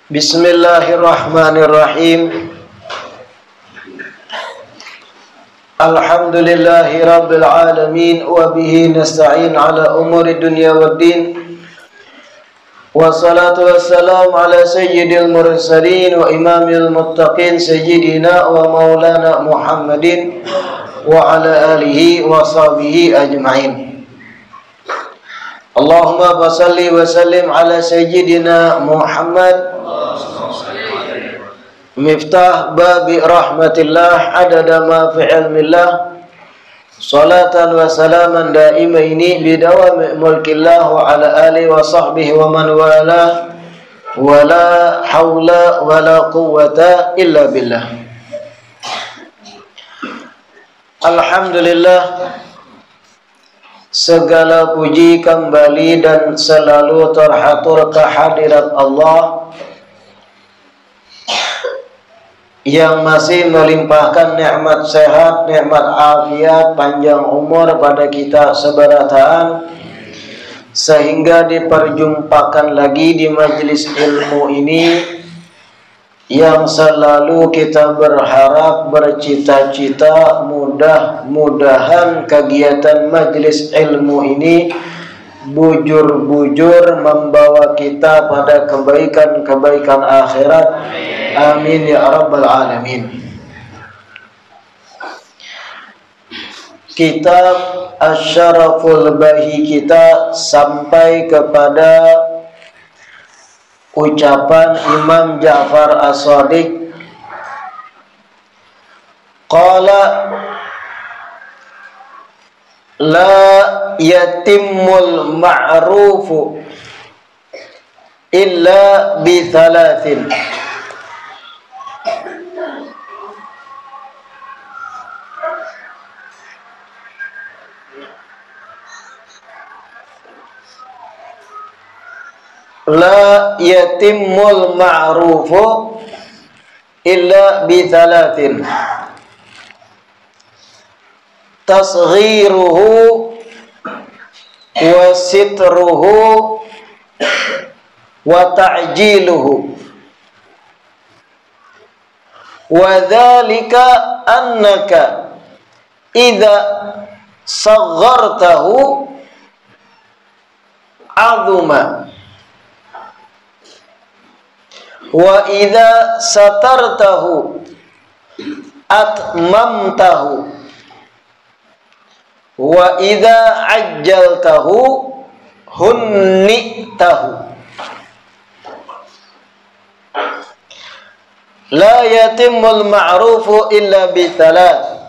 Bismillahirrahmanirrahim. Alhamdulillahi rabbil alamin wa bihi nasta'in ala umuri dunya waddin. Wassalatu wassalamu ala sayyidil mursalin wa imamil muttaqin sayyidina wa maulana Muhammadin wa ala alihi wa sahbihi ajma'in. Allahumma basalli wa sallim ala sayyidina Muhammad Miftah babi rahmatillah adada ma fi ilmillah. Salatan wa salaman daimaini bidawami mulkillah wa ala alihi wa sahbihi wa man wala. Wa la hawla wa la quwwata illa billah. Alhamdulillah, segala puji kembali dan selalu terhatur kehadirat Allah yang masih melimpahkan nikmat sehat, nikmat afiat, panjang umur pada kita seberataan, sehingga diperjumpakan lagi di majelis ilmu ini yang selalu kita berharap, bercita-cita mudah-mudahan kegiatan majelis ilmu ini bujur-bujur membawa kita pada kebaikan-kebaikan akhirat. Amin ya rabbal alamin. Kitab Asy-Syaraful Bahi kita sampai kepada ucapan Imam Ja'far As-Shadiq. Qala la yatimmul ma'rufu illa bi thalathin. La yatimmul ma'rufu illa bi thalathin. Tasghiruhu wa sitruhu wa ta'jiluhu. Wa dhalika annaka idza saghartahu azuma wa idza satartahu atmamtahu wa idza ajjaltahu hunnitahu. La yatimmul ma'rufu illa bi thalath.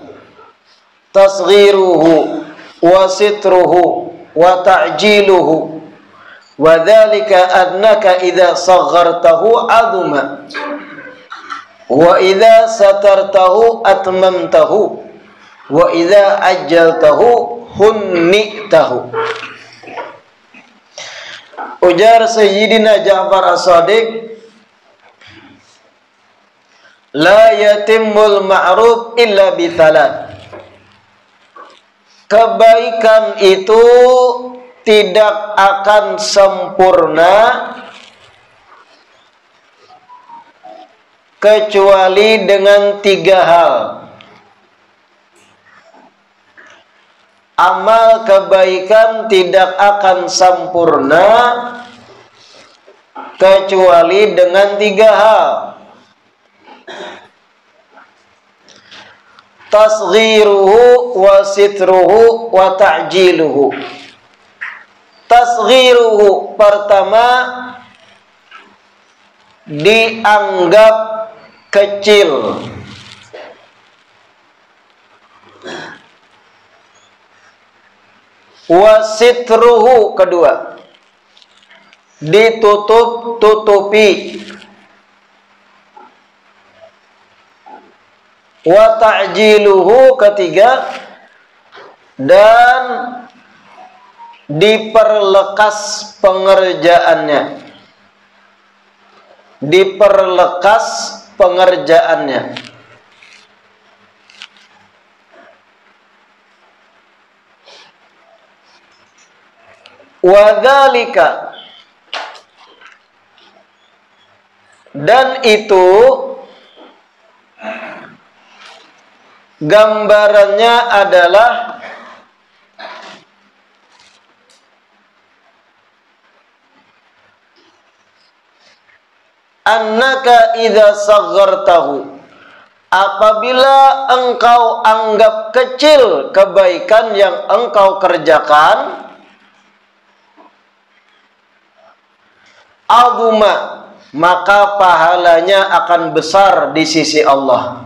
Tasghiruhu wa sitruhu wa ta'jiluhu. Wa dzalika annaka idza saghartahu azuma wa idza satartahu atmamtahu wa idza ajjaltahu hunnitahu. Ujar Sayyidina Ja'far As-Shadiq, la yatimmul ma'ruf illa bi thalath. Kebaikan itu tidak akan sempurna kecuali dengan tiga hal. Amal kebaikan tidak akan sempurna kecuali dengan tiga hal. Tasghiruhu wa sitruhu wa ta'jiluhu. Tasghiruhu, pertama, dianggap kecil. Wa sitruhu, kedua, ditutup-tutupi. Wa ta'jiluhu, ketiga, dan diperlekas pengerjaannya. Diperlekas pengerjaannya. Wa dzalika, Dan itu gambarannya adalah annaka idza saghartahu, apabila engkau anggap kecil kebaikan yang engkau kerjakan, azuma, maka pahalanya akan besar di sisi Allah.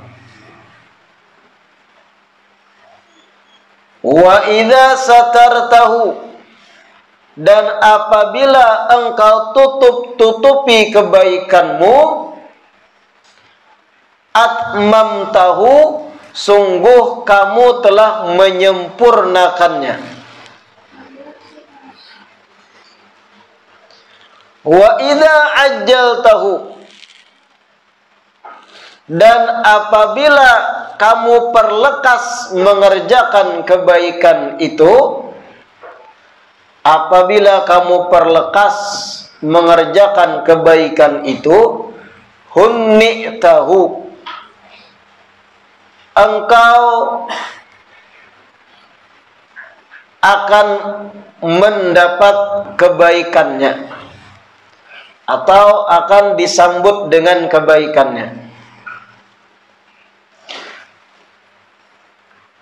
Wa idza satartahu, dan apabila engkau tutupi kebaikanmu, atmamtahu, sungguh kamu telah menyempurnakannya. Wa idza ajjaltahu, dan apabila kamu perlekas mengerjakan kebaikan itu, apabila kamu perlekas mengerjakan kebaikan itu, hunni'tahu, engkau akan mendapat kebaikannya atau akan disambut dengan kebaikannya.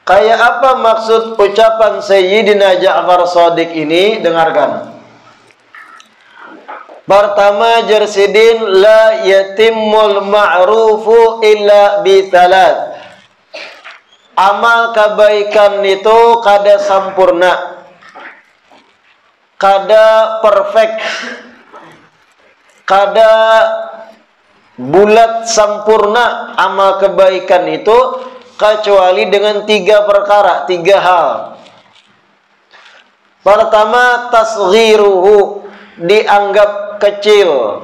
Kayak apa maksud ucapan Sayyidina Ja'far Shadiq ini? Dengarkan. Pertama, Jersidin, la yatimmul ma'rufu illa bitalat. Amal kebaikan itu kada sempurna, kada perfect, kada bulat sempurna amal kebaikan itu, kecuali dengan 3 perkara, 3 hal. Pertama, tasghiruhu, dianggap kecil.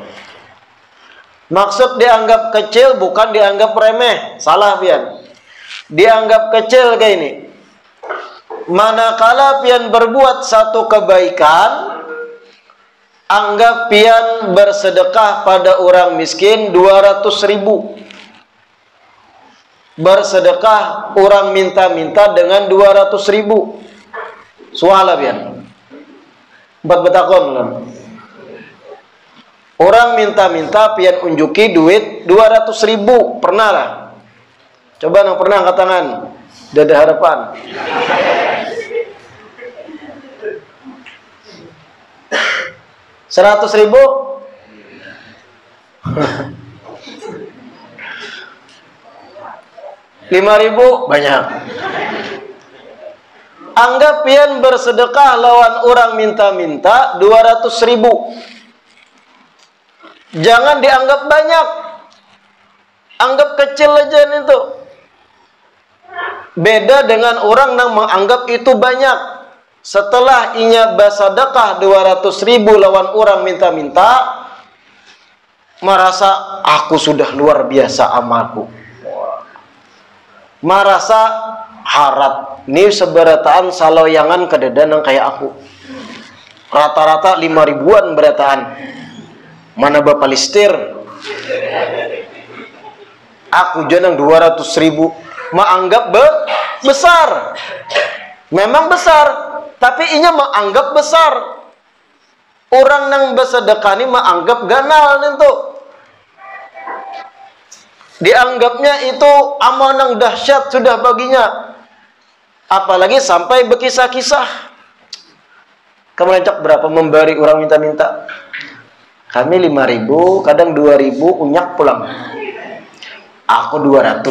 Maksud dianggap kecil bukan dianggap remeh, salah pian. Dianggap kecil kayak ini. Manakala pian berbuat satu kebaikan, anggap pian bersedekah pada orang miskin 200.000. Bersedekah orang minta-minta dengan 200.000. Suala pian. 4 betakon lah. Orang minta-minta pian unjuki duit 200.000. Pernah lah. Coba yang pernah angkat tangan. Dada harapan. $100.000. 5.000 banyak. Anggap pian bersedekah lawan orang minta-minta 200.000. Jangan dianggap banyak, anggap kecil aja itu. Beda dengan orang yang menganggap itu banyak. Setelah inya bersedekah 200.000 lawan orang minta-minta, merasa aku sudah luar biasa amalku. Merasa harap ini seberataan saloyangan kededan yang kayak aku. Rata-rata 5.000-an berataan. Mana bapak listir? Aku jenang 200.000. Menganggap besar. Memang besar, tapi inya menganggap besar. Orang yang bersedekah ini menganggap ganal itu. Dianggapnya itu amal yang dahsyat sudah baginya. Apalagi sampai berkisah-kisah. Kamu lencok berapa memberi orang minta-minta? Kami 5.000, kadang 2.000, unyak pulang. Aku 200.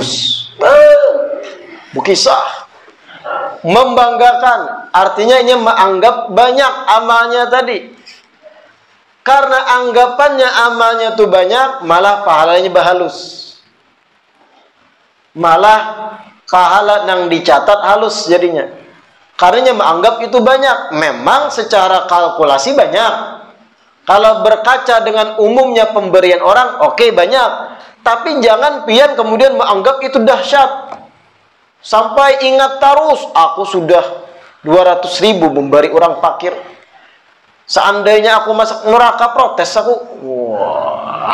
Berkisah. Membanggakan. Artinya ini menganggap banyak amalnya tadi. Karena anggapannya amalnya itu banyak, malah pahalanya bahalus. Malah pahala yang dicatat halus jadinya. Karena menganggap itu banyak. Memang secara kalkulasi banyak. Kalau berkaca dengan umumnya pemberian orang, oke, banyak. Tapi jangan pian kemudian menganggap itu dahsyat. Sampai ingat terus, aku sudah 200.000 memberi orang fakir. Seandainya aku masuk neraka, protes aku. Wah.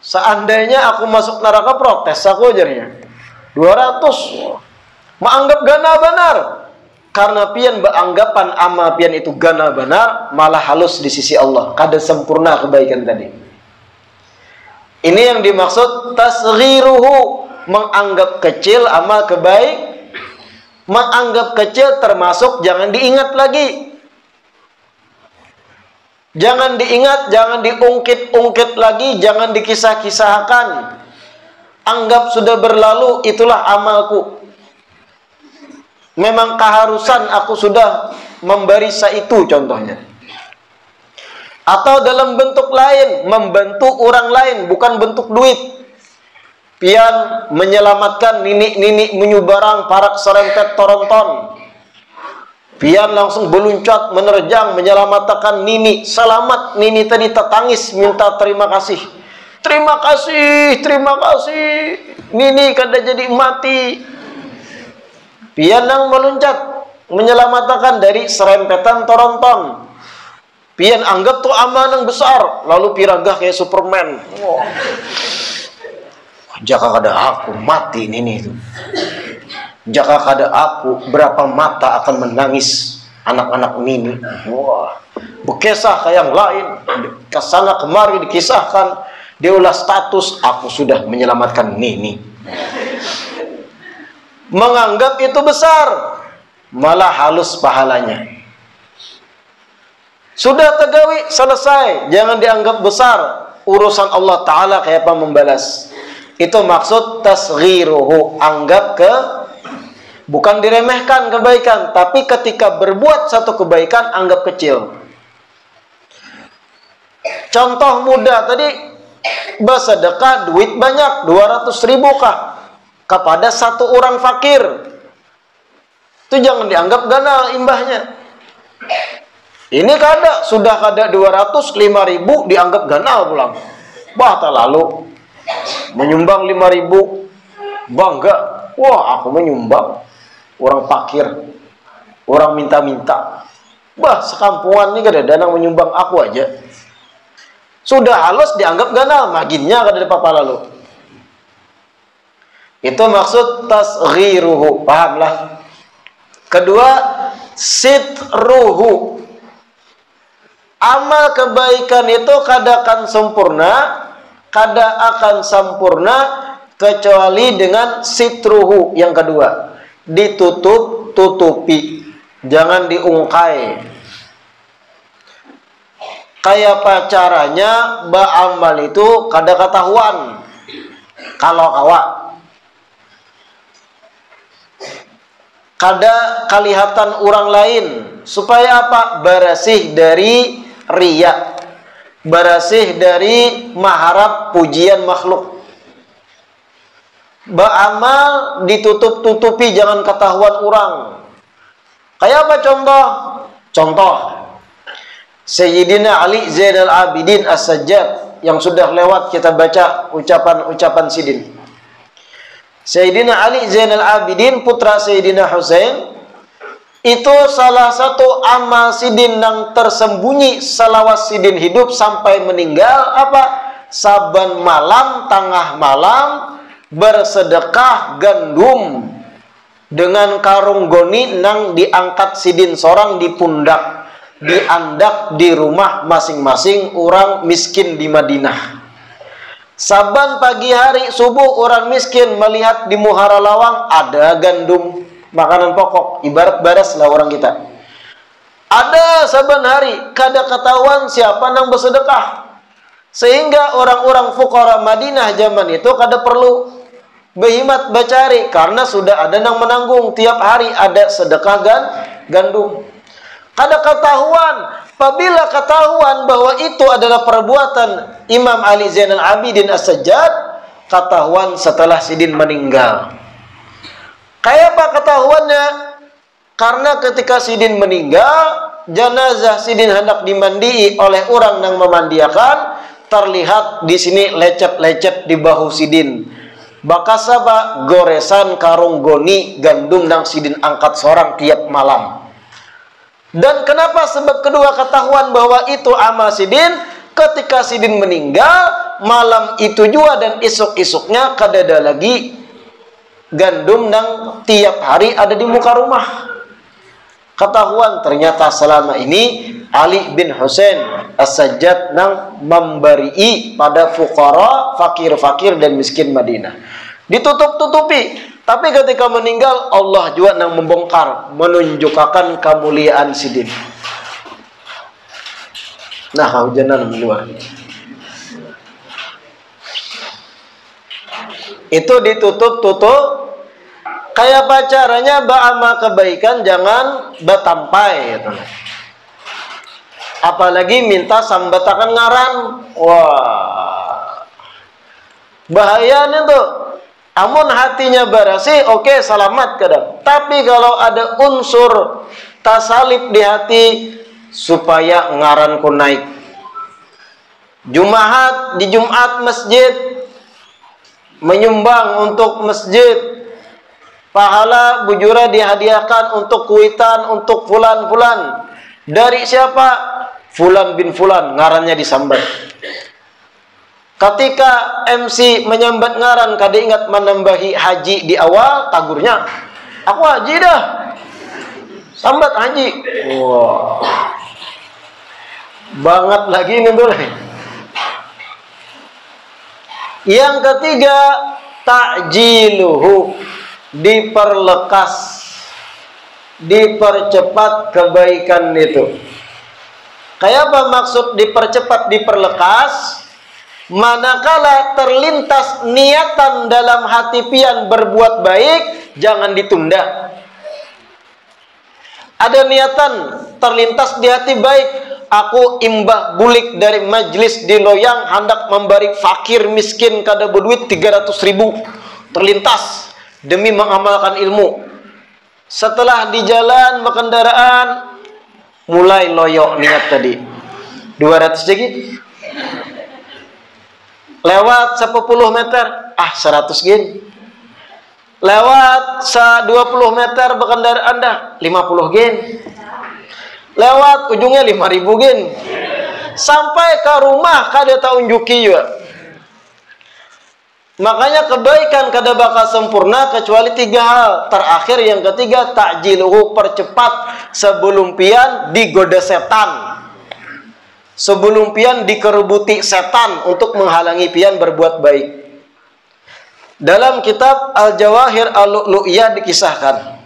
Seandainya aku masuk neraka, protes aku ajarnya 200. Menganggap gana benar. Karena pian beranggapan ama pian itu gana benar, malah halus di sisi Allah. Kada sempurna kebaikan tadi. Ini yang dimaksud tasghiruhu, menganggap kecil amal kebaik. Menganggap kecil termasuk jangan diingat lagi. Jangan diingat, jangan diungkit-ungkit lagi, jangan dikisah-kisahkan. Anggap sudah berlalu, itulah amalku. Memang keharusan aku sudah memberi itu contohnya. Atau dalam bentuk lain, membantu orang lain, bukan bentuk duit. Pian menyelamatkan nini-nini menyubarang parak serempet toronton. Pian langsung beluncat menerjang menyelamatkan nini. Selamat, nini tadi tertangis minta terima kasih. Terima kasih, terima kasih. Nini kada jadi mati. Pian yang meluncat menyelamatkan dari serempetan toronton. Pian anggap tuh amanah besar, lalu piragah kayak Superman. Oh. Jaka kada aku mati nini itu. Jaka kada aku, berapa mata akan menangis anak-anak nini. Wah, berkisah ke yang lain, kesana kemari dikisahkan, diulah status aku sudah menyelamatkan nini. Menganggap itu besar, malah halus pahalanya. Sudah tegawi, selesai. Jangan dianggap besar. Urusan Allah Ta'ala kayak apa membalas. Itu maksud tasghiruhu, anggap bukan diremehkan kebaikan, tapi ketika berbuat satu kebaikan anggap kecil. Contoh mudah tadi, bersedekah duit banyak 200.000 kah kepada satu orang fakir, itu jangan dianggap gana imbahnya. Ini kada, sudah kada 205.000 dianggap gana pulang. Bah, tak lalu menyumbang 5.000 bangga, wah aku menyumbang. Orang fakir, orang minta-minta, bah sekampungan ini kada ada yang menyumbang aku aja. Sudah halus dianggap gana, maginnya kada ada apa-apa lalu. Itu maksud tasghiruhu, pahamlah. Kedua, sitruhu. Amal kebaikan itu kada akan sempurna, kecuali dengan sitruhu. Yang kedua, ditutup-tutupi, jangan diungkai. Kayak apa caranya beramal itu kada ketahuan kalau awak. Kada kelihatan orang lain, supaya apa? Bersih dari riya, bersih dari mengharap pujian makhluk. Beramal ditutup-tutupi, jangan ketahuan orang. Kayak apa contoh? Contoh Sayyidina Ali Zainal Abidin As-Sajjad yang sudah lewat kita baca ucapan-ucapan sidin. Sayyidina Ali Zainal Abidin putra Sayyidina Husain, itu salah satu amal sidin yang tersembunyi selawas sidin hidup sampai meninggal apa? Saban malam, tengah malam bersedekah gandum dengan karung goni nang diangkat sidin sorang di pundak, diandak di rumah masing-masing orang miskin di Madinah. Saban pagi hari subuh orang miskin melihat di muhara lawang ada gandum, makanan pokok, ibarat baras lah orang kita. Ada saban hari, kada ketahuan siapa nang bersedekah. Sehingga orang-orang fuqara Madinah zaman itu kada perlu berhimat bacari, karena sudah ada nang menanggung, tiap hari ada sedekah gandum. Kada ketahuan. Apabila ketahuan bahwa itu adalah perbuatan Imam Ali Zainal Abidin As-Sajjad, ketahuan setelah sidin meninggal. Kayak apa ketahuannya? Karena ketika sidin meninggal, jenazah sidin hendak dimandii oleh orang yang memandiakan, terlihat di sini lecet-lecet di bahu sidin. Bakas apa? Goresan karung goni gandum nang sidin angkat seorang tiap malam. Dan kenapa sebab kedua ketahuan bahwa itu amal sidin? Ketika Sidin meninggal, malam itu juga dan esok-esoknya kadada lagi gandum nang tiap hari ada di muka rumah. Ketahuan ternyata selama ini Ali bin Husain As-Sajjad nang memberi pada fuqara, fakir-fakir dan miskin Madinah. Ditutup-tutupi. Tapi ketika meninggal, Allah juga nang membongkar, menunjukkan kemuliaan Sidin. Nah, hujanan keluar. Itu ditutup-tutup. Kayak pacaranya ba'ama kebaikan jangan batampai gitu. Apalagi minta sambatakan ngaran. Wah. Bahayanya tuh. Amun hatinya barasi, oke, selamat kadang. Tapi kalau ada unsur tasalib di hati, supaya ngaranku naik. Jumaat di Jumat masjid, menyumbang untuk masjid, pahala bujura dihadiahkan untuk kuitan untuk fulan-fulan. Dari siapa? Fulan bin Fulan, ngarannya disambat. Ketika MC menyambat ngaran, kada ingat menambahi haji di awal, tagurnya, aku haji dah, sambat haji. Wow. Banget lagi ini boleh. Yang ketiga, ta'jiluhu, diperlekas, dipercepat kebaikan itu. Kayak apa maksud dipercepat, diperlekas? Manakala terlintas niatan dalam hati pian berbuat baik, jangan ditunda. Ada niatan terlintas di hati baik, aku imbah bulik dari majlis di loyang hendak memberi fakir miskin kada berduit 300.000, terlintas demi mengamalkan ilmu. Setelah di jalan berkendaraan mulai loyok niat tadi 200 jadi lewat 10 meter 100 gen, lewat 20 meter berkendaraan dah 50 gen, lewat ujungnya 5.000 gen, sampai ke rumah kada taunjuki juga. Makanya kebaikan kada bakal sempurna kecuali 3 hal. Terakhir yang ketiga, ta'jiluhu, percepat sebelum pian digoda setan, sebelum pian dikerubuti setan untuk menghalangi pian berbuat baik. Dalam kitab Al-Jawahir Al-Lu'lu'iyah dikisahkan,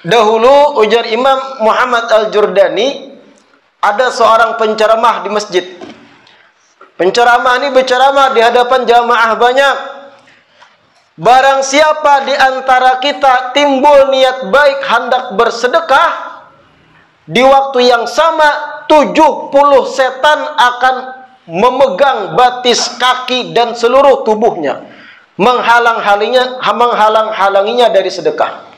dahulu ujar Imam Muhammad Al-Jurdani, ada seorang penceramah di masjid. Penceramah ini berceramah di hadapan jamaah banyak. Barang siapa di antara kita timbul niat baik hendak bersedekah, di waktu yang sama 70 setan akan memegang batis kaki dan seluruh tubuhnya, menghalang-halanginya dari sedekah.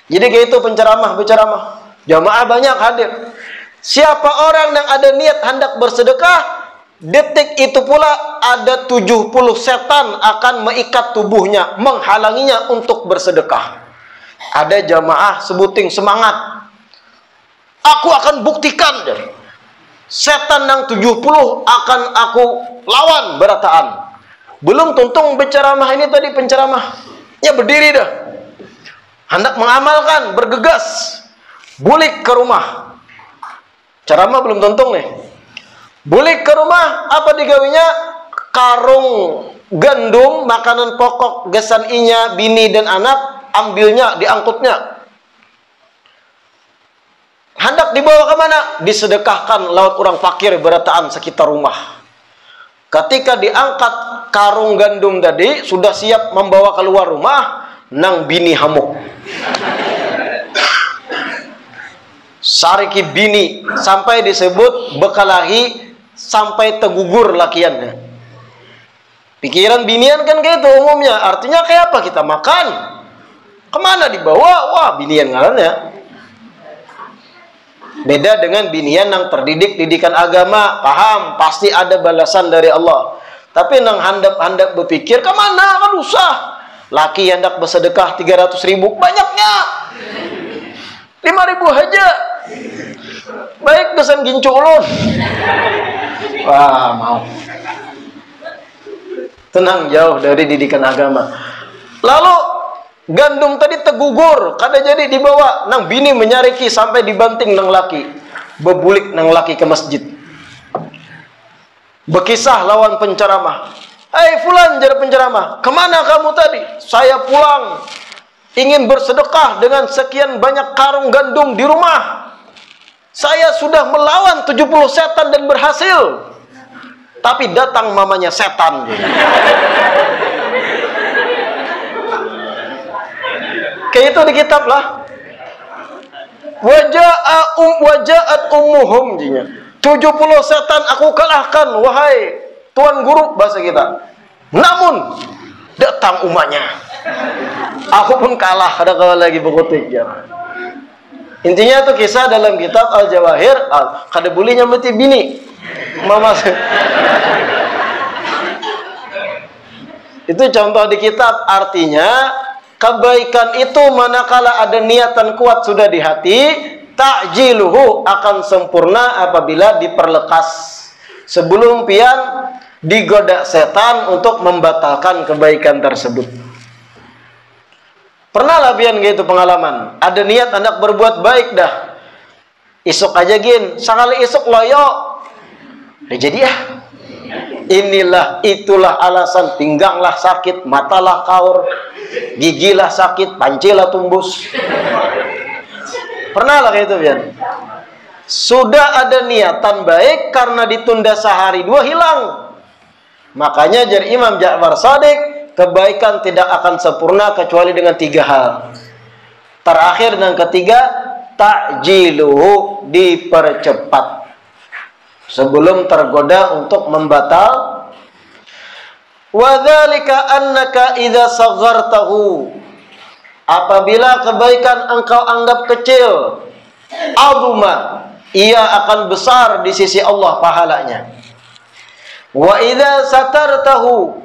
Jadi kayak itu penceramah berceramah, jamaah banyak hadir. Siapa orang yang ada niat hendak bersedekah, detik itu pula ada 70 setan akan mengikat tubuhnya, menghalanginya untuk bersedekah. Ada jamaah sebuting semangat, aku akan buktikan, setan yang 70 akan aku lawan berataan. Belum tuntung berceramah ini tadi penceramahnya berdiri dah, hendak mengamalkan, bergegas, bulik ke rumah. Ceramah belum tuntung nih. Bulik ke rumah, apa digawinya? Karung gandum, makanan pokok gesan inya, bini dan anak, ambilnya, diangkutnya. Hendak dibawa ke mana? Disedekahkan laut orang fakir berataan sekitar rumah. Ketika diangkat karung gandum tadi, sudah siap membawa keluar rumah, nang bini hamuk. Sariki bini, sampai disebut bekalahi, sampai tegugur lakiannya. Pikiran binian kan kayak itu umumnya. Artinya kayak apa kita makan? Kemana dibawa? Wah, binian ngarannya. Beda dengan binian yang terdidik didikan agama, paham, pasti ada balasan dari Allah. Tapi nang handap-handap berpikir, kemana? Kan usah. Laki hendak bersedekah 300.000, banyaknya 5.000 aja. Baik kesan gincu ulun. Wah, mau. Tenang, jauh dari didikan agama. Lalu gandum tadi tegugur, kada jadi dibawa. Nang bini menyariki sampai dibanting nang laki. Bebulik nang laki ke masjid. Bekisah lawan penceramah. Hai fulan, jadi penceramah, kemana kamu tadi? Saya pulang, ingin bersedekah dengan sekian banyak karung gandum di rumah. Saya sudah melawan 70 setan dan berhasil. Tapi datang mamanya setan. Kayak itu di kitab lah. Waja'at ummuhum jinya. 70 setan aku kalahkan, wahai tuan guru bahasa kita. Namun datang umatnya. Aku pun kalah, ada kawan lagi berkutik ya. Intinya itu kisah dalam kitab Al-Jawahir. Kada bulinya mati bini. Mama. Itu contoh di kitab. Artinya kebaikan itu manakala ada niatan kuat sudah di hati, ta'jiluhu akan sempurna apabila diperlekas. Sebelum pian digoda setan untuk membatalkan kebaikan tersebut. Pernah lah pian gitu pengalaman. Ada niat hendak berbuat baik dah. Isuk aja gin, sekali isuk loyo. Jadi ya. Inilah itulah alasan pingganglah sakit, matalah kaur, gigilah sakit, pancilah tumbus. Pernah lah kayak itu pian. Sudah ada niatan baik karena ditunda sehari dua hilang. Makanya jar Imam Ja'far Shadiq, kebaikan tidak akan sempurna kecuali dengan 3 hal. Terakhir dan ketiga, ta'jiluhu, dipercepat sebelum tergoda untuk membatal. Wa dzalika annaka idza saghartahu, apabila kebaikan engkau anggap kecil, azuma, ia akan besar di sisi Allah pahalanya. Wa idza satartahu,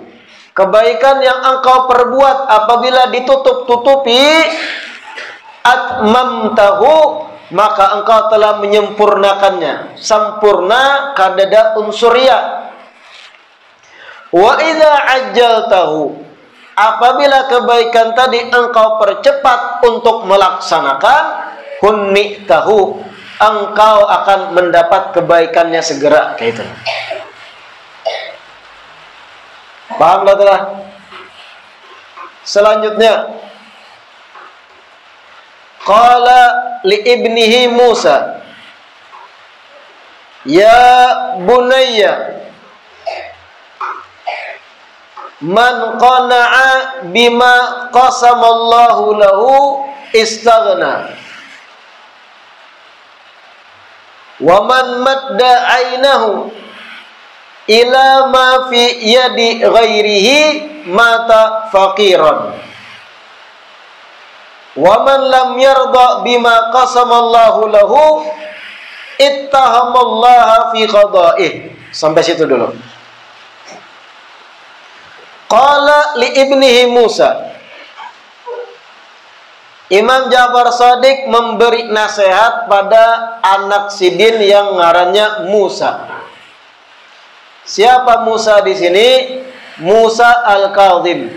kebaikan yang engkau perbuat apabila ditutup-tutupi, atmamtahu, maka engkau telah menyempurnakannya. Sempurna kadada unsuriyah. Wa idza ajjaltahu, apabila kebaikan tadi engkau percepat untuk melaksanakan, hunnitahu, engkau akan mendapat kebaikannya segera. Kayak itu. Paham tak telah? Selanjutnya, qala li ibnihi Musa, ya bunayya, man qana'a bima qasamallahu lahu istaghna, wa man madda ainahu ila ma fi yadi ghairihi mata faqiran, wa man lam yarda bima qasamallahu lahu ittahamallaha fi qada'ih. Sampai situ dulu. Qala li ibnihi Musa, Imam Ja'far Shadiq memberi nasihat pada anak sidin yang ngarannya Musa. Siapa Musa di sini? Musa Al-Kazim.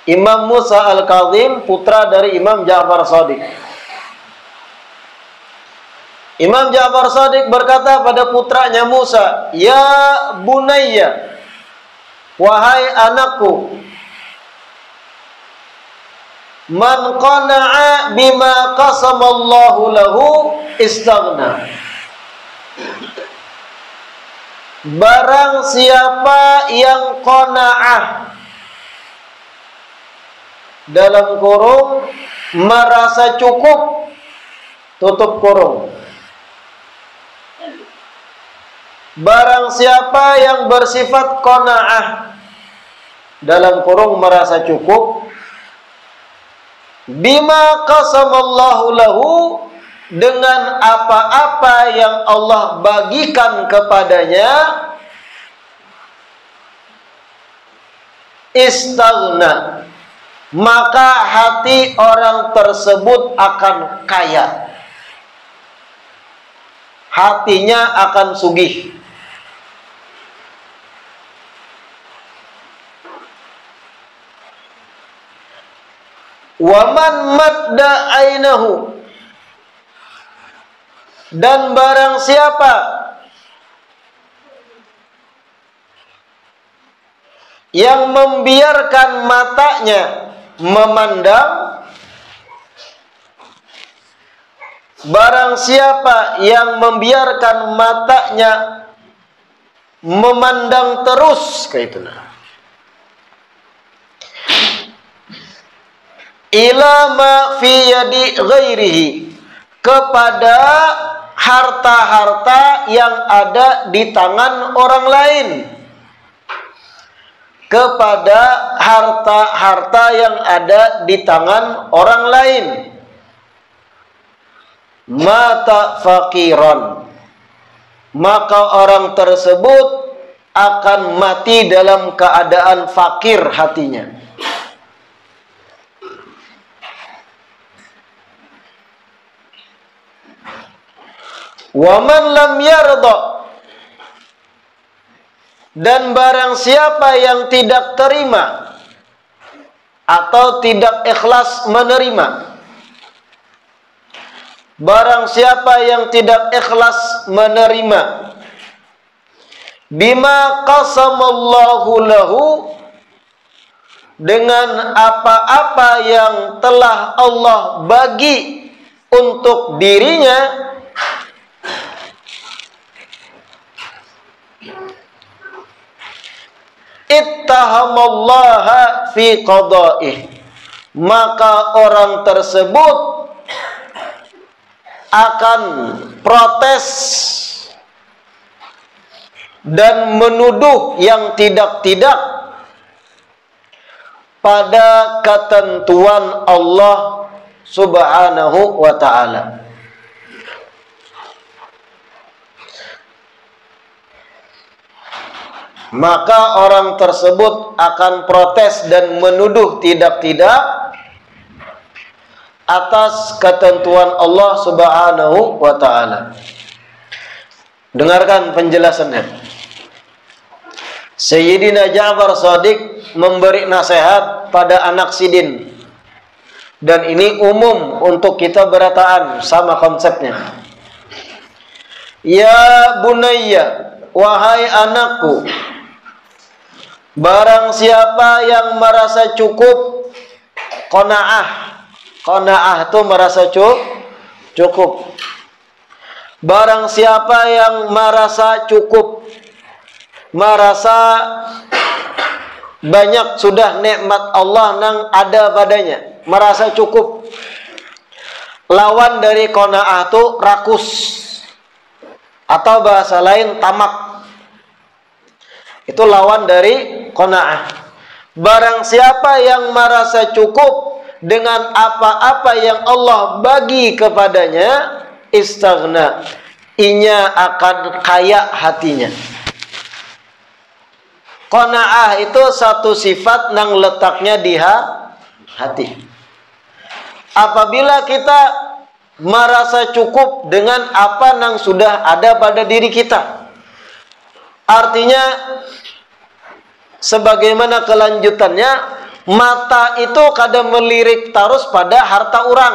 Imam Musa Al-Kazim, putra dari Imam Ja'far Shadiq. Imam Ja'far Shadiq berkata pada putranya Musa, ya bunayya, wahai anakku, man qana'a bima qasamallahu lahu istaghna. Barang siapa yang qanaah, dalam kurung merasa cukup, tutup kurung. Barang siapa yang bersifat qanaah, dalam kurung merasa cukup, bima qasamallahu lahu, dengan apa-apa yang Allah bagikan kepadanya, istaghna, maka hati orang tersebut akan kaya. hatinya akan sugih. Waman madda ainahu, dan barang siapa yang membiarkan matanya memandang, barang siapa yang membiarkan matanya memandang terus, kayak itu nah, ila ma fi yadi ghairihi, kepada harta-harta yang ada di tangan orang lain, kepada harta-harta yang ada di tangan orang lain, mata fakiran, maka orang tersebut akan mati dalam keadaan fakir hatinya. Waman lam yarda, dan barang siapa yang tidak terima atau tidak ikhlas menerima, barang siapa yang tidak ikhlas menerima bima qasamallahu lahu, dengan apa-apa yang telah Allah bagi untuk dirinya, ittahamallaha fi qada'ih, maka orang tersebut akan protes dan menuduh yang tidak-tidak pada ketentuan Allah Subhanahu wa ta'ala. Maka orang tersebut akan protes dan menuduh tidak-tidak atas ketentuan Allah Subhanahu wa ta'ala. Dengarkan penjelasannya. Sayyidina Ja'far Shadiq memberi nasihat pada anak sidin, dan ini umum untuk kita berataan, sama konsepnya. Ya bunayya, wahai anakku, barang siapa yang merasa cukup, qanaah itu merasa cukup. Barang siapa yang merasa cukup, merasa banyak sudah nikmat Allah yang ada padanya, merasa cukup. Lawan dari qanaah itu rakus, atau bahasa lain tamak. Itu lawan dari qanaah. Barang siapa yang merasa cukup dengan apa-apa yang Allah bagi kepadanya, istaghna, inya akan kaya hatinya. Qanaah itu satu sifat yang letaknya di hati. Apabila kita merasa cukup dengan apa yang sudah ada pada diri kita, artinya sebagaimana kelanjutannya, mata itu kadang melirik terus pada harta orang,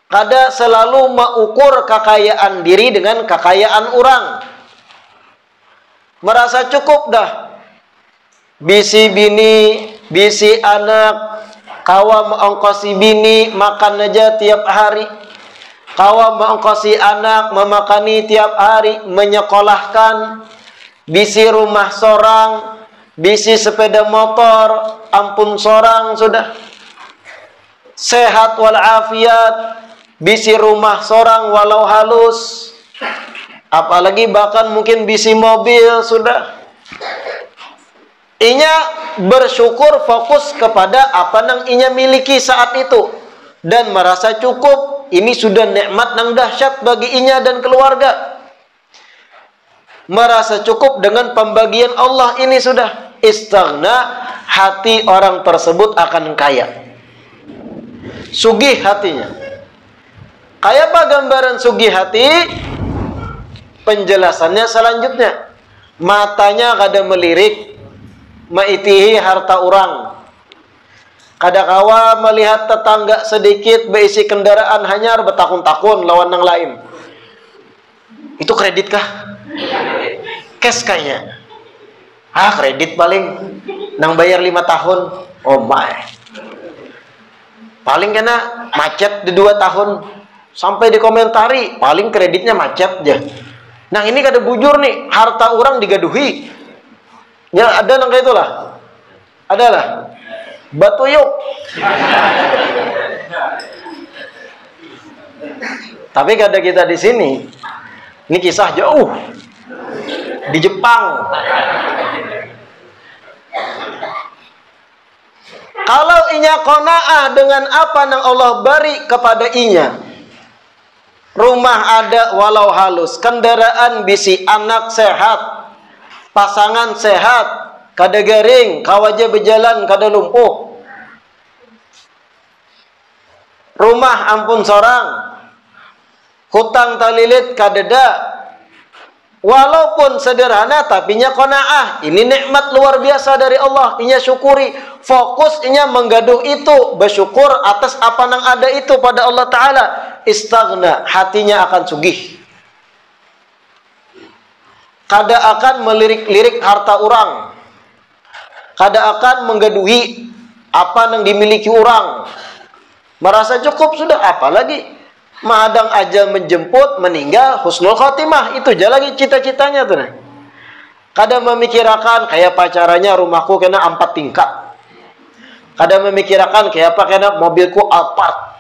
kadang selalu mengukur kekayaan diri dengan kekayaan orang. Merasa cukup dah, bisi bini, bisi anak, kawa mengongkosi bini makan aja tiap hari, kawa mengongkosi anak memakani tiap hari, menyekolahkan, bisi rumah sorang, bisi sepeda motor, ampun sorang sudah, sehat walafiat, bisi rumah sorang walau halus, apalagi bahkan mungkin bisi mobil sudah. Inya bersyukur, fokus kepada apa yang inya miliki saat itu, dan merasa cukup. Ini sudah nikmat yang dahsyat bagi inya dan keluarga. Merasa cukup dengan pembagian Allah ini sudah istaghna, hati orang tersebut akan kaya, sugih hatinya. Kayak apa gambaran sugih hati? Penjelasannya selanjutnya. Matanya kada melirik, maitihi harta orang. Kadakawa melihat tetangga sedikit berisi kendaraan hanyar bertakun-takun lawan yang lain. Itu kredit kah? Cash kayaknya. Kredit paling nang bayar 5 tahun. Oh my. Paling kena macet di 2 tahun. Sampai dikomentari, paling kreditnya macet aja. Nah ini kada bujur nih, harta orang digaduhi. Ya ada nang kayak itulah. Adalah. Batuyuk. Tapi kada kita di sini. Ini kisah jauh. Di Jepang. Kalau inya qanaah dengan apa yang Allah beri kepada inya. Rumah ada walau halus, kendaraan bisi, anak sehat, pasangan sehat, kada garing, kawaja berjalan kada lumpuh. Rumah ampun sorang, hutang talilit kadeda. Walaupun sederhana tapi nya qanaah. Ini nikmat luar biasa dari Allah. Inya syukuri. Fokus inya menggaduh itu, bersyukur atas apa yang ada itu pada Allah Ta'ala. Istaghna, hatinya akan sugih. Kada akan melirik-lirik harta orang. Kada akan menggaduhi apa yang dimiliki orang. Merasa cukup sudah, apalagi madang ajal menjemput, meninggal, husnul khotimah. Itu aja lagi cita-citanya tuh. Kada memikirkan kayak pacarannya rumahku kena 4 tingkat. Kada memikirkan kayak apa kena mobilku Alphard.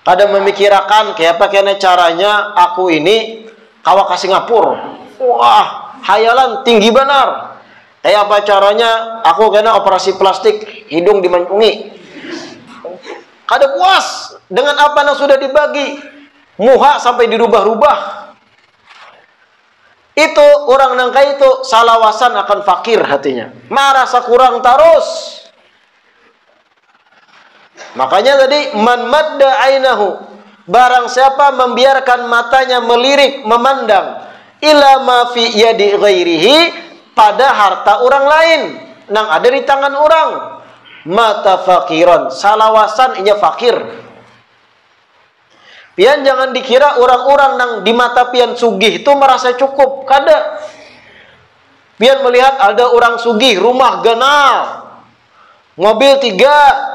Kada memikirkan kayak apa kena caranya aku ini kawa ke Singapura. Wah, hayalan tinggi benar. Kayak apa caranya aku kena operasi plastik hidung dimantungi. Kada puas dengan apa yang sudah dibagi. Muha sampai dirubah-rubah. Itu orang nangka itu salawasan akan fakir hatinya. Merasa kurang terus. Makanya tadi man madda ainahu, barang siapa membiarkan matanya melirik memandang ila ma fi yadi ghairihi, pada harta orang lain nang ada di tangan orang, mata fakiron, salawasan inya fakir. Pian jangan dikira orang-orang nang di mata pian sugih itu merasa cukup. Kada. Pian melihat ada orang sugih, rumah ganal, mobil 3,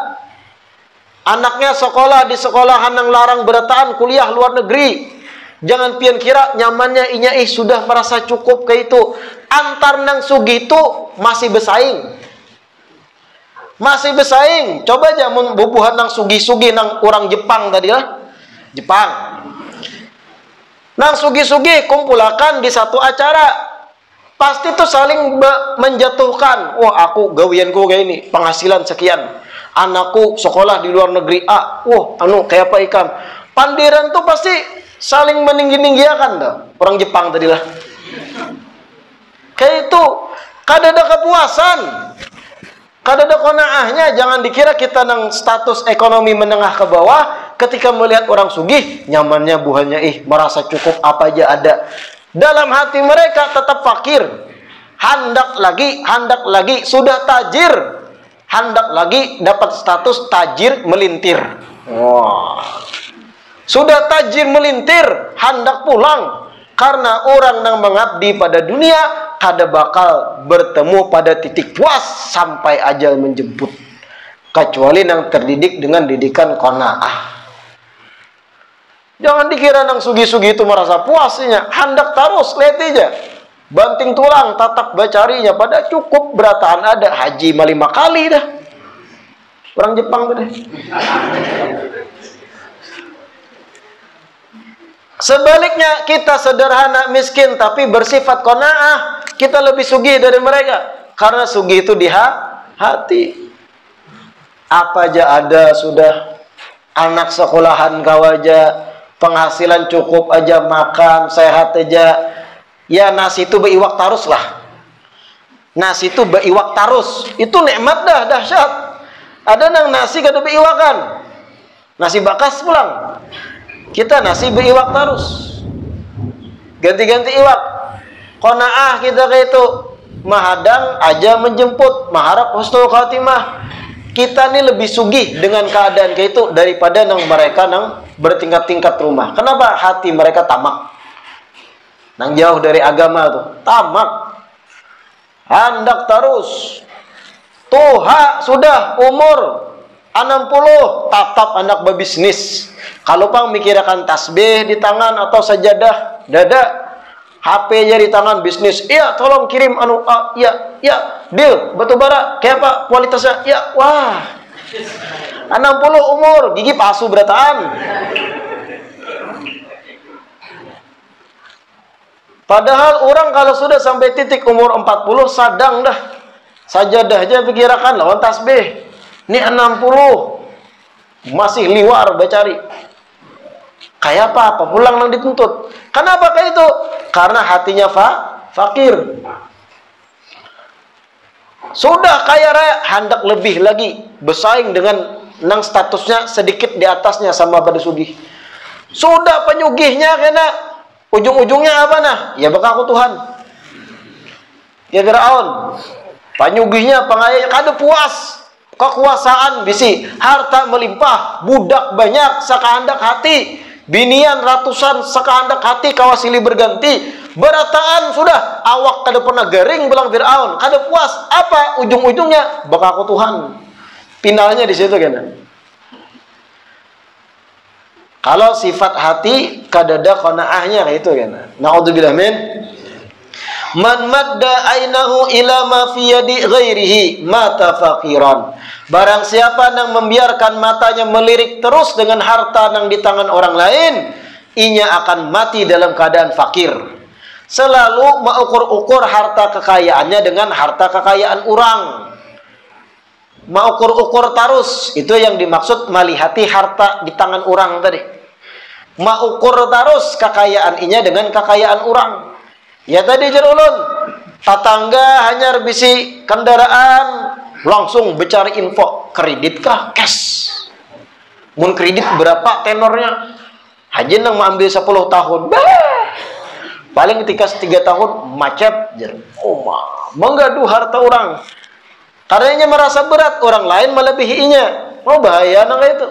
anaknya sekolah di sekolahan yang larang berataan, kuliah luar negeri. Jangan pian kira nyamannya inya sudah merasa cukup ke itu. Antar nang sugih itu masih bersaing. Masih bersaing. Coba aja bubuhan nang sugih-sugih nang orang Jepang tadi lah. Jepang. Nang sugi-sugi kumpulakan di satu acara. Pasti tuh saling menjatuhkan. Wah, aku gawianku kayak ini, penghasilan sekian. Anakku sekolah di luar negeri A. Wah, kayak apa ikan. Pandiran tuh pasti saling meninggi-ninggiakan dah. Orang Jepang tadi lah. Kayak itu, kada ada kepuasan. Kada ada qanaahnya. Jangan dikira kita nang status ekonomi menengah ke bawah, ketika melihat orang sugih, nyamannya buahnya merasa cukup apa aja ada. Dalam hati mereka tetap fakir. Hendak lagi sudah tajir. Hendak lagi dapat status tajir melintir. Wah. Sudah tajir melintir, hendak pulang. Karena orang yang mengabdi pada dunia kada bakal bertemu pada titik puas sampai ajal menjemput. Kecuali yang terdidik dengan didikan qanaah. Jangan dikira nang sugi-sugi itu merasa puasnya. Hendak terus, lihat aja. Banting tulang, tatap bacarinya. Pada cukup berataan ada. Haji 5 kali dah. Orang Jepang tuh deh. Sebaliknya kita sederhana, miskin, tapi bersifat qanaah. Kita lebih sugih dari mereka. Karena sugih itu di hati. Apa aja ada sudah. Anak sekolahan kawaja. Penghasilan cukup aja, makan, sehat aja. Ya nasi itu beriwak tarus lah. Nasi itu beriwak tarus. Itu nikmat dah, dahsyat. Ada nang nasi kada beriwakan. Nasi bakas pulang. Kita nasi beriwak terus, ganti-ganti iwak. Qanaah kita kayak itu, mahadang aja menjemput, maharap husnul khatimah. Kita ini lebih sugih dengan keadaan kayak itu daripada nang mereka nang bertingkat-tingkat rumah. Kenapa? Hati mereka tamak. Nang jauh dari agama tuh, tamak. Hendak terus. Tuha sudah umur 60, tatap anak berbisnis. Kalau pang mikirkan tasbih di tangan atau sajadah dada, HP-nya di tangan, bisnis. Iya, tolong kirim iya, deal batu bara. Kayak apa kualitasnya? Ya, wah. 60 umur, gigi palsu berataan. Padahal orang kalau sudah sampai titik umur 40 sadang dah. Sajadah aja pikirkan lawan tasbih. Ini 60 masih liwar bacari. Kayak apa pulang nang dituntut. Kenapa kayak itu? Karena hatinya fakir. Sudah kaya raya, hendak lebih lagi bersaing dengan nang statusnya sedikit di atasnya sama pada sugih. Sudah penyugihnya kena ujung-ujungnya apa nah? Ya bakal aku Tuhan. Ya Firaun. Penyugihnya pengayanya kada puas. Kekuasaan bisi, harta melimpah, budak banyak sakahandak hati. Binian ratusan sekahandak hati kawasili berganti. Berataan sudah awak kada pernah garing bilang Firaun, kada puas. Apa ujung-ujungnya? Bakal aku Tuhan. Finalnya di situ kan. Kalau sifat hati kada ada qanaahnya kayak itu kan. Naudzubillah min. Man madda ainahu ila ma fi yadi ghairihi mata faqiran. Barang siapa yang membiarkan matanya melirik terus dengan harta yang di tangan orang lain, inya akan mati dalam keadaan fakir. Selalu mengukur-ukur harta kekayaannya dengan harta kekayaan orang. Mengukur-ukur terus, itu yang dimaksud melihati harta di tangan orang tadi. Mengukur terus kekayaan inya dengan kekayaan orang. Ya tadi jerulun, tetangga hanya bisi kendaraan, langsung bicara info, kreditkah cash? Mun kredit berapa tenornya? Haji nang mengambil 10 tahun. Paling ketika 3 tahun macet. Menggaduh harta orang. Karenanya merasa berat, orang lain melebihinya. Oh bahaya nang itu.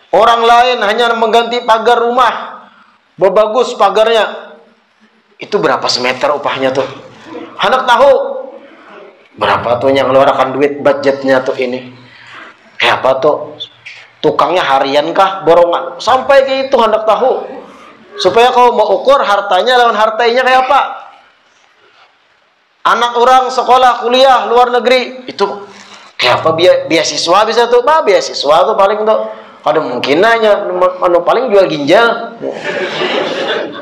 Orang lain hanya mengganti pagar rumah, bagus pagarnya. Itu berapa semeter upahnya tuh? Hendak tahu berapa tuh yang ngeluarkan duit budgetnya tuh ini? Kayak apa tuh? Tukangnya harian kah? Borongan? Sampai ke itu hendak tahu. Supaya kau mau ukur hartanya lawan hartanya kayak apa? Anak orang sekolah kuliah luar negeri itu kayak apa? Beasiswa bisa tuh? Beasiswa tuh paling tuh. Kada mungkin aja paling jual ginjal.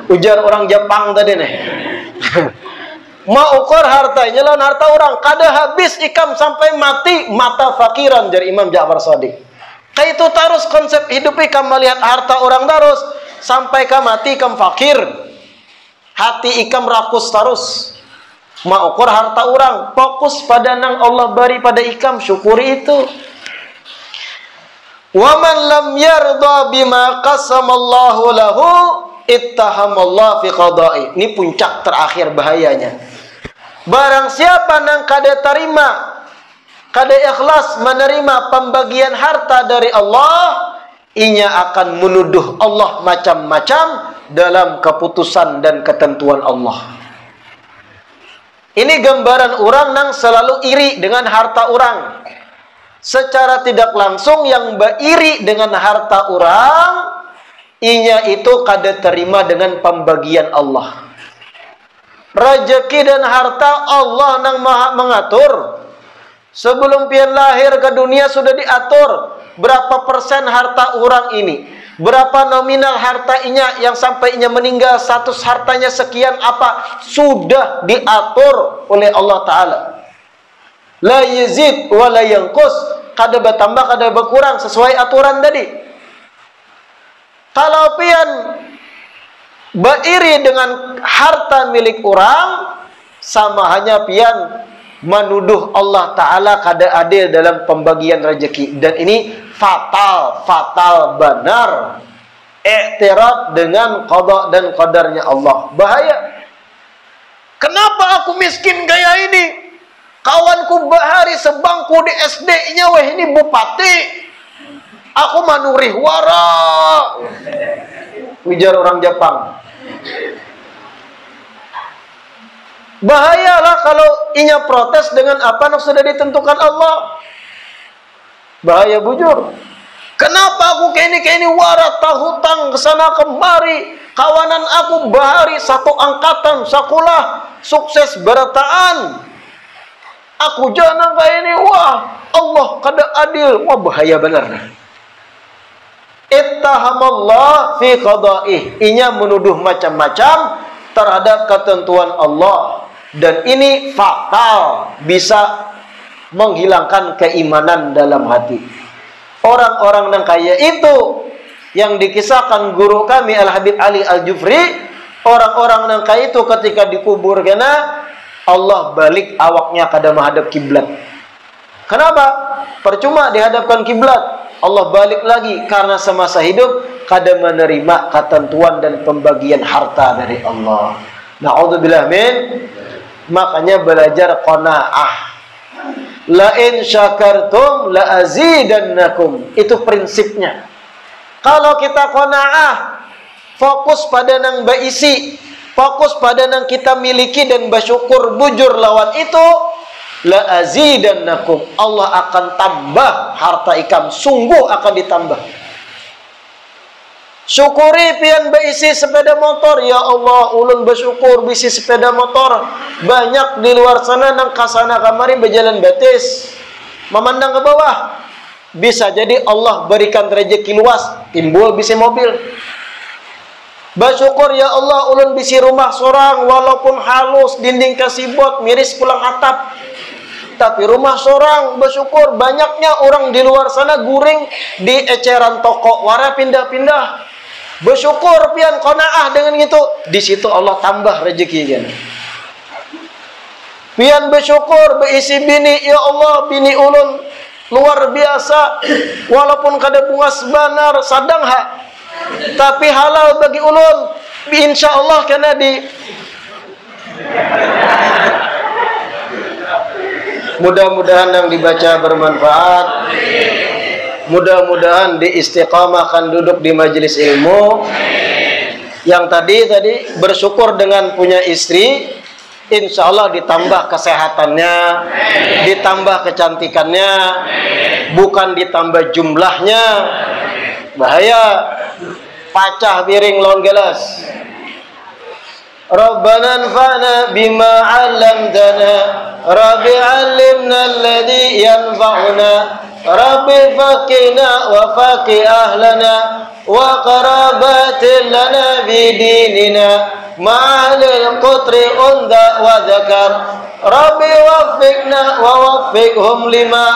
Ujar orang Jepang tadi nih. Mau ukur hartanya lawan harta orang. Kada habis ikam sampai mati mata fakiran dari Imam Ja'far Shadiq. Kayak itu terus konsep hidup ikam melihat harta orang terus sampai ikam mati ikam fakir. Hati ikam rakus terus. Mau ukur harta orang, fokus pada nang Allah beri pada ikam, syukuri itu. Wa man lam yarda bima qasamallahu lahu ittahamallahu fi qada'i. Ini puncak terakhir bahayanya. Barang siapa nang kada terima, kada ikhlas menerima pembagian harta dari Allah, inya akan menuduh Allah macam-macam dalam keputusan dan ketentuan Allah. Ini gambaran orang nang selalu iri dengan harta orang. Secara tidak langsung yang beriri dengan harta orang, inya itu kada terima dengan pembagian Allah. Rezeki dan harta Allah nang maha mengatur. Sebelum pian lahir ke dunia sudah diatur berapa persen harta orang ini, berapa nominal harta inya yang sampai inya meninggal status hartanya sekian apa, sudah diatur oleh Allah Ta'ala. La yazid wa la yanqus, kada bertambah kada berkurang sesuai aturan tadi. Kalau pian beriri dengan harta milik orang, sama hanya pian menuduh Allah Ta'ala kada adil dalam pembagian rezeki. Dan ini fatal benar. i'tiraf dengan qada dan qadarnya Allah. Bahaya. Kenapa aku miskin gaya ini? Kawanku bahari sebangku di SD-nya, weh ini bupati. Aku manurih wara. Ujar orang Jepang. Bahayalah kalau inya protes dengan apa yang sudah ditentukan Allah. Bahaya bujur. Kenapa aku kayak ini warat hutang kesana kemari. Kawanan aku bahari satu angkatan sekolah sukses berataan. Aku jangan kayak ini. Wah, Allah kada adil. Wah, bahaya benar. Ittahamallah fi qada'ih. Inya menuduh macam-macam terhadap ketentuan Allah. Dan ini fatal, bisa menghilangkan keimanan dalam hati. Orang-orang yang kaya itu yang dikisahkan guru kami Al-Habib Ali Al-Jufri, orang-orang yang kaya itu ketika dikubur kena Allah balik awaknya kada menghadap kiblat. Kenapa? Percuma dihadapkan kiblat, Allah balik lagi karena semasa hidup kada menerima ketentuan dan pembagian harta dari Allah. Na'udzubillah min. Makanya belajar qanaah. La in syakartum la azidannakum. Itu prinsipnya. Kalau kita qanaah, fokus pada nang baisi, fokus pada nang kita miliki dan bersyukur bujur lawan itu, la azidannakum. Allah akan tambah harta ikam, sungguh akan ditambah. Syukuri pian beisi sepeda motor. Ya Allah, ulun bersyukur bisi sepeda motor. Banyak di luar sana nang kasana kamari berjalan batis, memandang ke bawah. Bisa jadi Allah berikan rezeki luas, timbul bisi mobil. Bersyukur ya Allah, ulun bisi rumah sorang, walaupun halus, dinding kasibot, miris pulang atap. Tapi rumah sorang, bersyukur. Banyaknya orang di luar sana guring di eceran toko, wara pindah-pindah. Bersyukur pian qanaah dengan itu, di situ Allah tambah rezekinya. Pian bersyukur beisi bini, ya Allah bini ulun luar biasa, walaupun kada bunga sebanar sadang hak, tapi halal bagi ulun. Insya Allah kena di. Mudah-mudahan yang dibaca bermanfaat. Mudah-mudahan diistiqamahkan duduk di majelis ilmu. Yang tadi bersyukur dengan punya istri, insya Allah ditambah kesehatannya, ditambah kecantikannya, bukan ditambah jumlahnya. Bahaya, pacah piring lawan gelas. Rabbana anfa'na bima 'allamtana, Rabbi 'allimna alladhi yanfa'una, Rabbi faqina wa faqi ahlana wa qarabatin lana bidinina ma'alil qutri unda wa dhakar, Rabbi waffiqna wa waffiqhum lima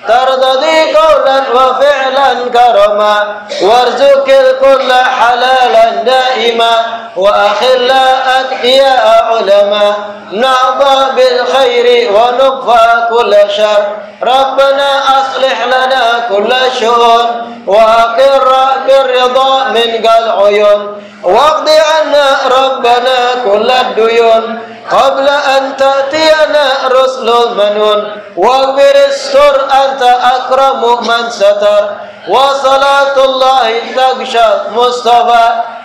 tardadi qawlan wa fi'lan karama, warzuqil kulla halalan daima wa akhilla atqiya ulama, na'ba bil khairi wa nukfa kulla syar, Rabbana aslih lana kulla syu'un wa aqirra birridha min gal uyun, waqdi anna Rabbana kulla duyun qabla an ta'tiyana rusulul manun, waghfir sur anta akramu man satar, wa salatullahi tagsha Mustafa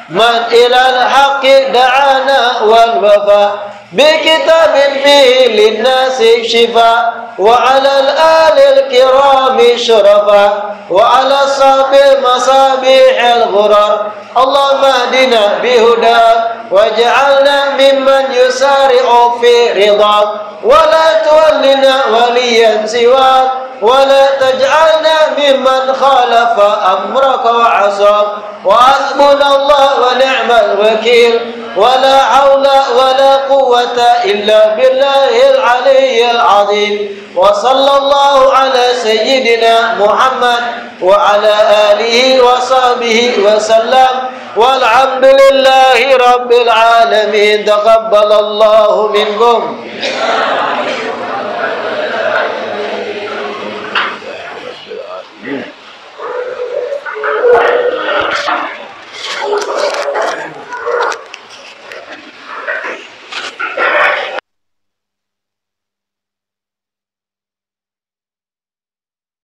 man ilal haqqi da'ana wal wafa, bi kitabin fihi linnasi shifa, wa alal alil kirami syurafa, wa ala sabil masabihil ghurar, Allahumma hadina bihudak waj'alna mimman yusari'u fi ridhak, wa la tuwallina waliyan siwak, wa la taj'alna mimman khalafa amraka wa 'asak, wa hasbunallah wa ni'mal wakil, wa la hawla wa la quwwata illa billahil aliyyil azim, wa sallallahu ala sayyidina Muhammad wa ala alihi wa sahbihi wa sallam, walhamdulillahi rabbil alamin. Taqabbalallahu minkum.